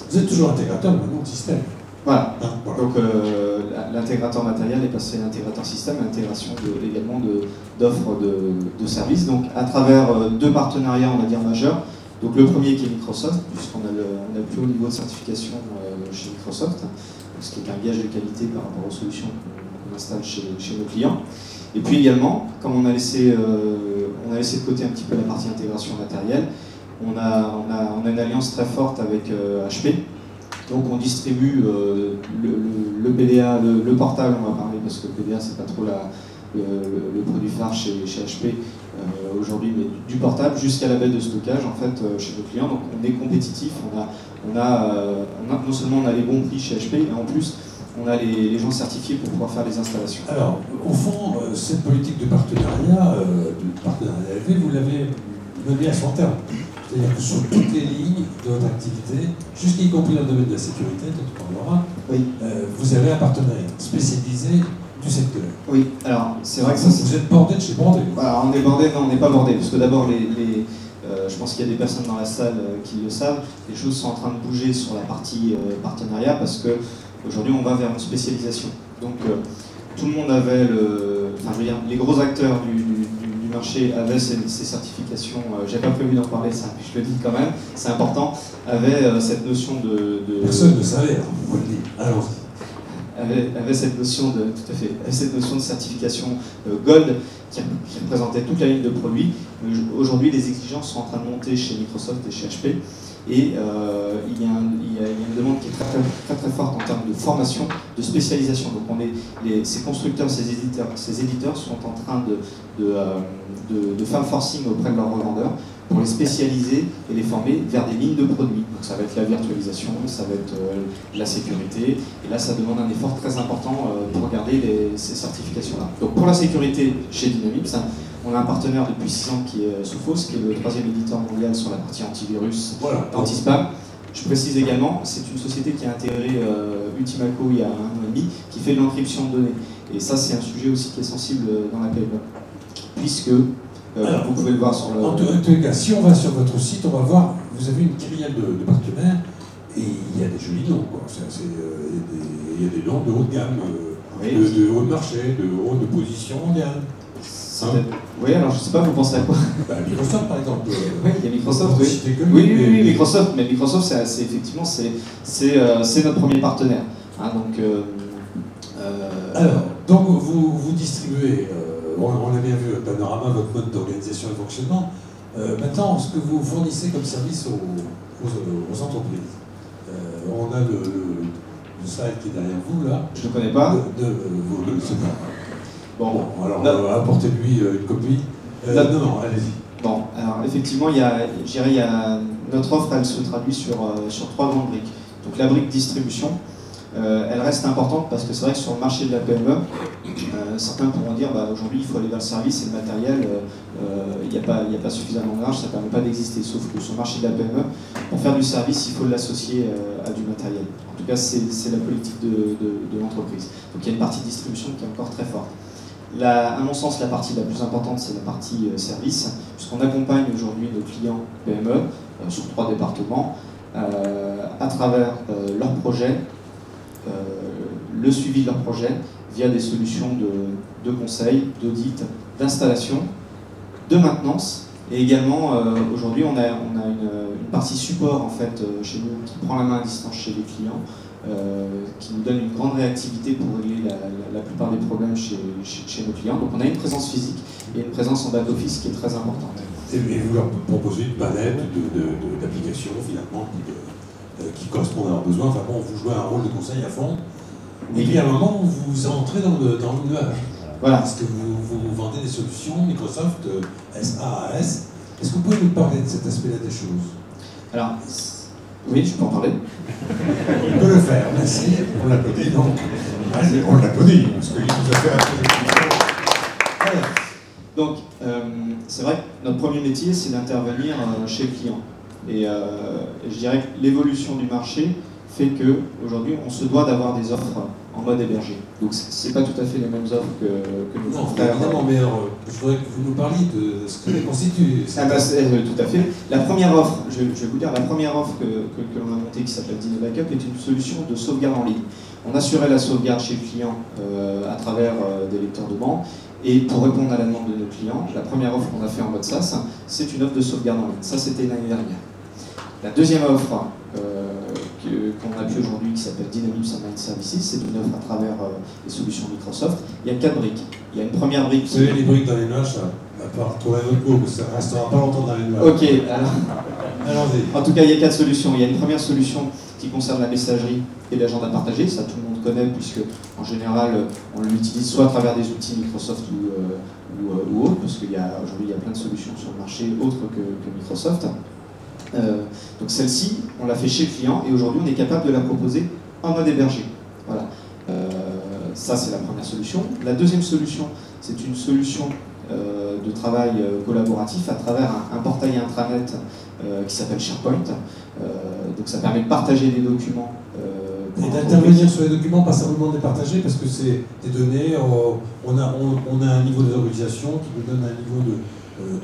Vous êtes toujours intégrateur maintenant de système. Voilà. Hein, voilà. Donc l'intégrateur matériel est passé à l'intégrateur système, l'intégration également d'offres de services. Donc à travers deux partenariats, on va dire, majeurs. Donc le premier qui est Microsoft, puisqu'on a le plus haut niveau de certification chez Microsoft, ce qui est un gage de qualité par rapport aux solutions qu'on installe chez nos clients. Et puis également, comme on a laissé de côté un petit peu la partie intégration matérielle, on a une alliance très forte avec HP. Donc on distribue le PDA, le portable, on va parler parce que le PDA c'est pas trop le produit phare chez HP aujourd'hui, mais du portable jusqu'à la baie de stockage en fait chez nos clients. Donc on est compétitif, non seulement on a les bons prix chez HP, mais en plus on a les gens certifiés pour pouvoir faire les installations. Alors, au fond, cette politique de partenariat élevé, vous l'avez menée à son terme. C'est-à-dire que sur toutes les lignes de votre activité, jusqu'y compris dans le domaine de la sécurité, dont on parlera, oui. Vous avez un partenariat spécialisé du secteur. Oui, alors c'est vrai que ça... Vous êtes bordé de chez bordé. Alors, on est bordé, non, on n'est pas bordé, parce que d'abord, je pense qu'il y a des personnes dans la salle qui le savent, les choses sont en train de bouger sur la partie partenariat, parce que aujourd'hui on va vers une spécialisation. Donc tout le monde avait enfin je veux dire, les gros acteurs du marché avaient ces certifications, j'ai pas prévu d'en parler, ça, mais je le dis quand même, c'est important, avaient cette notion de... Personne ne savait, on le dit. Alors, avait cette notion de, tout à fait, cette notion de certification Gold qui représentait toute la ligne de produits. Aujourd'hui, les exigences sont en train de monter chez Microsoft et chez HP. Et il y a une demande qui est très très forte en termes de formation, de spécialisation. Donc ces constructeurs, ces éditeurs sont en train de faire le forcing auprès de leurs revendeurs pour les spécialiser et les former vers des lignes de produits. Donc ça va être la virtualisation, ça va être la sécurité, et là ça demande un effort très important pour garder ces certifications-là. Donc pour la sécurité chez Dynamics, on a un partenaire depuis 6 ans qui est Sophos, qui est le 3e éditeur mondial sur la partie antivirus, anti-spam. Je précise également, c'est une société qui a intégré Ultimaco il y a 1 an et demi, qui fait de l'encryption de données. Et ça c'est un sujet aussi qui est sensible dans la PME, puisque alors, vous pouvez le voir sur le... En tous les cas, si on va sur votre site, on va voir, vous avez une kyrielle de partenaires, et il y a des jolis noms, quoi. Il y a des noms de haut de gamme, de haut de marché, de haut de position mondiale. Oui, alors je sais pas, vous pensez à quoi? Microsoft par exemple. Oui, il y a Microsoft, oui. Oui, Microsoft, mais Microsoft, c'est effectivement, c'est notre premier partenaire. Hein, alors, donc vous distribuez, on a bien vu au panorama votre mode d'organisation et de fonctionnement. Maintenant, ce que vous fournissez comme service aux entreprises. On a le slide qui est derrière vous, là. Je ne le connais pas. Vous ne le savez pas. Bon, alors apportez-lui une copie. Non, allez-y. Bon, alors effectivement, notre offre, elle se traduit sur 3 grandes briques. Donc la brique distribution, elle reste importante parce que c'est vrai que sur le marché de la PME, certains pourront dire aujourd'hui il faut aller vers le service et le matériel, il n'y a pas suffisamment de marge, ça ne permet pas d'exister. Sauf que sur le marché de la PME, pour faire du service, il faut l'associer à du matériel. En tout cas, c'est la politique de l'entreprise. Donc il y a une partie de distribution qui est encore très forte. À mon sens, la partie la plus importante, c'est la partie service, puisqu'on accompagne aujourd'hui nos clients PME sur 3 départements à travers leurs projets, le suivi de leurs projets via des solutions de conseil, d'audit, d'installation, de maintenance. Et également, aujourd'hui, on a une partie support en fait, chez nous qui prend la main à distance chez les clients, qui nous donne une grande réactivité pour régler la plupart des problèmes chez nos clients. Donc on a une présence physique et une présence en back-office qui est très importante. Et vous leur proposez une palette d'applications finalement qui correspondent à leurs besoins. Enfin bon, vous jouez un rôle de conseil à fond. Et puis à un moment, vous entrez dans le nuage. Voilà. Parce que vous vendez des solutions Microsoft SaaS. Est-ce que vous pouvez nous parler de cet aspect-là des choses? Alors, oui, je peux en parler. On peut le faire, merci. On l'applaudit, donc. Allez, on l'applaudit, parce qu'il nous a fait un peu. Donc, c'est vrai que notre premier métier, c'est d'intervenir chez le client. Et je dirais que l'évolution du marché fait qu'aujourd'hui, on se doit d'avoir des offres en mode hébergé. Donc, ce n'est pas tout à fait les mêmes offres que nos frères. Évidemment, mais je voudrais que vous nous parliez de ce que les constitue. Tout à fait. La première offre, je vais vous dire, la première offre que l'on a montée qui s'appelle Dino Backup est une solution de sauvegarde en ligne. On assurait la sauvegarde chez le client à travers des lecteurs de banc. Et pour répondre à la demande de nos clients, la première offre qu'on a fait en mode SaaS, c'est une offre de sauvegarde en ligne. Ça, c'était l'année dernière. La deuxième offre qu'on appuie aujourd'hui, qui s'appelle Dynamics Online Services, c'est une offre à travers les solutions Microsoft. Il y a 4 briques. Il y a une première brique. Vous savez, les briques dans les nuages, à part trouver un autre mot, ça ne restera pas longtemps dans les nuages. Ok, alors. Allons-y. En tout cas, il y a 4 solutions. Il y a une première solution qui concerne la messagerie et l'agenda partagé. Ça, tout le monde connaît, puisque en général, on l'utilise soit à travers des outils Microsoft ou autres, parce qu'aujourd'hui, il y a plein de solutions sur le marché autres que Microsoft. Donc celle-ci, on l'a fait chez le client et aujourd'hui on est capable de la proposer en mode hébergé. Voilà. Ça c'est la première solution. La deuxième solution, c'est une solution de travail collaboratif à travers un portail intranet qui s'appelle SharePoint. Donc ça permet de partager des documents. Et d'intervenir sur les documents, pas simplement de les partager, parce que c'est des données, on a un niveau de valorisation qui nous donne un niveau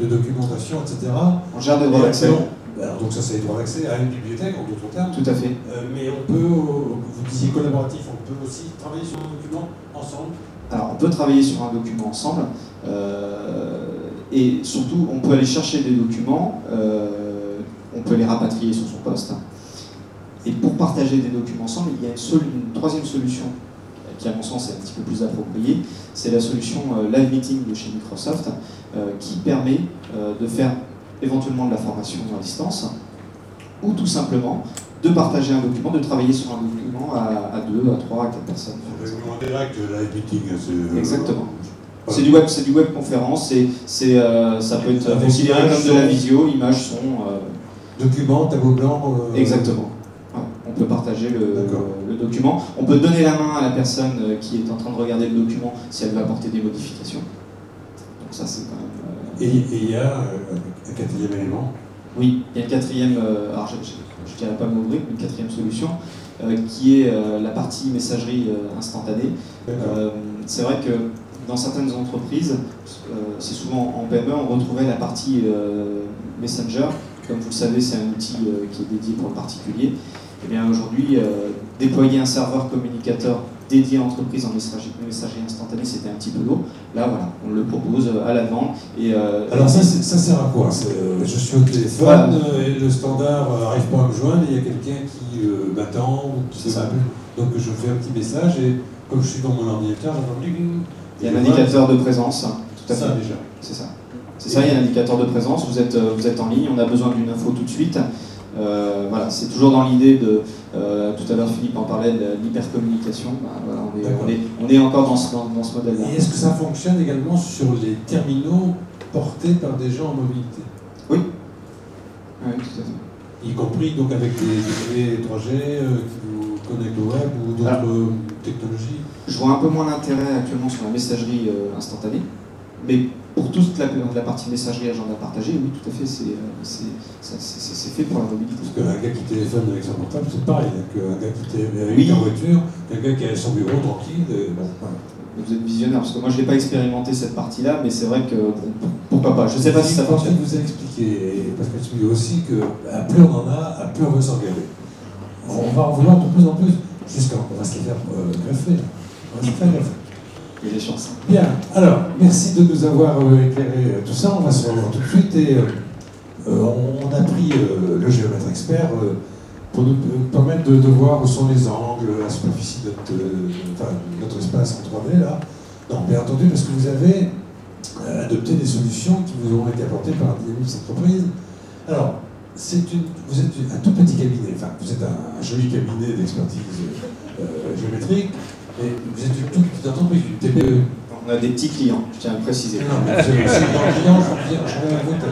de documentation, etc. On gère des droits d'accès. Alors, donc ça c'est les droits d'accès à une bibliothèque, en d'autres termes. Tout à fait. Mais on peut, vous disiez collaboratif, on peut aussi travailler sur un document ensemble. Alors on peut travailler sur un document ensemble, et surtout on peut aller chercher des documents, on peut les rapatrier sur son poste. Et pour partager des documents ensemble, il y a une troisième solution qui à mon sens est un petit peu plus appropriée, c'est la solution Live Meeting de chez Microsoft, qui permet de faire éventuellement de la formation à distance, ou tout simplement de partager un document, de travailler sur un document à 2, à 3, à 4 personnes. En direct, live meeting. Exactement. C'est du web conférence, ça peut être considéré comme de la visio, images, son... Documents, tableau blanc. Exactement. Ouais, on peut partager le document. On peut donner la main à la personne qui est en train de regarder le document si elle veut apporter des modifications. Donc ça c'est quand même... Et il y a un quatrième élément. Oui, il y a une quatrième, alors je ne dirais pas mot une quatrième solution, qui est la partie messagerie instantanée. C'est vrai que dans certaines entreprises, c'est souvent en PME, on retrouvait la partie Messenger. Comme vous le savez, c'est un outil qui est dédié pour le particulier. Et bien aujourd'hui, déployer un serveur communicateur dédié à l'entreprise en messagerie instantanée, c'était un petit peu lourd. Là, voilà, on le propose à la vente. Alors ça sert à quoi? Je suis au téléphone, et le standard n'arrive pas à me joindre, et il y a quelqu'un qui m'attend, donc je fais un petit message, et comme je suis dans mon ordinateur, il y a un indicateur de présence. Tout à fait. Ça déjà. C'est ça. C'est ça, il y a un indicateur de présence, vous êtes en ligne, on a besoin d'une info tout de suite. Voilà, c'est toujours dans l'idée de, tout à l'heure Philippe en parlait de l'hypercommunication, voilà, on est encore dans ce modèle-là. Et est-ce que ça fonctionne également sur les terminaux portés par des gens en mobilité? Oui, oui, tout à fait. Y compris donc avec des 3G qui vous connectent au web ou d'autres technologies? Je vois un peu moins l'intérêt actuellement sur la messagerie instantanée, mais pour toute la partie messagerie agenda partagé, oui, tout à fait, c'est fait pour la mobilité. Parce qu'un gars qui téléphone avec son portable, c'est pareil, qu'un gars qui téléphone avec en voiture, quelqu'un qui est à son bureau tranquille. Bon, voilà. Vous êtes visionnaire, parce que moi je n'ai pas expérimenté cette partie-là, mais c'est vrai que pourquoi pas. Je ne sais pas si ça fonctionne. Je vous ai expliqué, parce que tu me dis aussi que plus on en a, plus on veut s'engager. On va en vouloir de plus en plus, jusqu'à on va se les faire greffer. On va se faire greffer. Il y a des chances. Bien, alors, merci de nous avoir éclairé tout ça. On va se revoir tout de suite et on a pris le géomètre expert pour nous permettre de voir où sont les angles, la superficie de notre espace en 3D là. Donc, bien entendu, parce que vous avez adopté des solutions qui vous ont été apportées par Dynamics Entreprise. Alors, vous êtes un tout petit cabinet, enfin, vous êtes un joli cabinet d'expertise géométrique. Et vous êtes une toute petite entreprise, une TPE. On a des petits clients, je tiens à le préciser. Non, mais c'est dans le client, je veux dire, je vais à votre